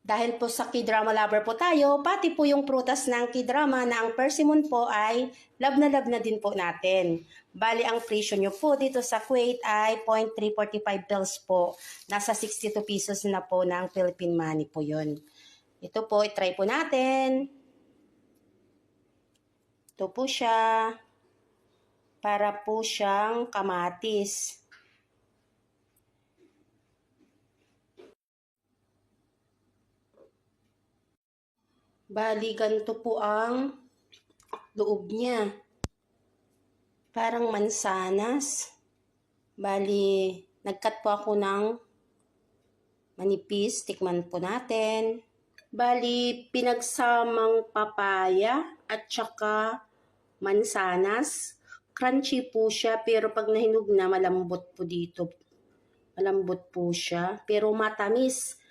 Dahil po sa K-drama lover po tayo, pati po yung prutas ng K-drama na ang persimmon po ay love na din po natin. Bali, ang presyo nyo po dito sa Kuwait ay 0.345 pills po. Nasa 62 pesos na po ng Philippine money po yun. Ito po, itry po natin. Ito po siya. Para po siyang kamatis. Bali, ganito po ang loob niya. Parang mansanas. Bali, nagkat po ako ng manipis. Tikman po natin. Bali, pinagsamang papaya at saka mansanas. Crunchy po siya, pero pag nahinog na, malambot po dito. Malambot po siya, pero matamis.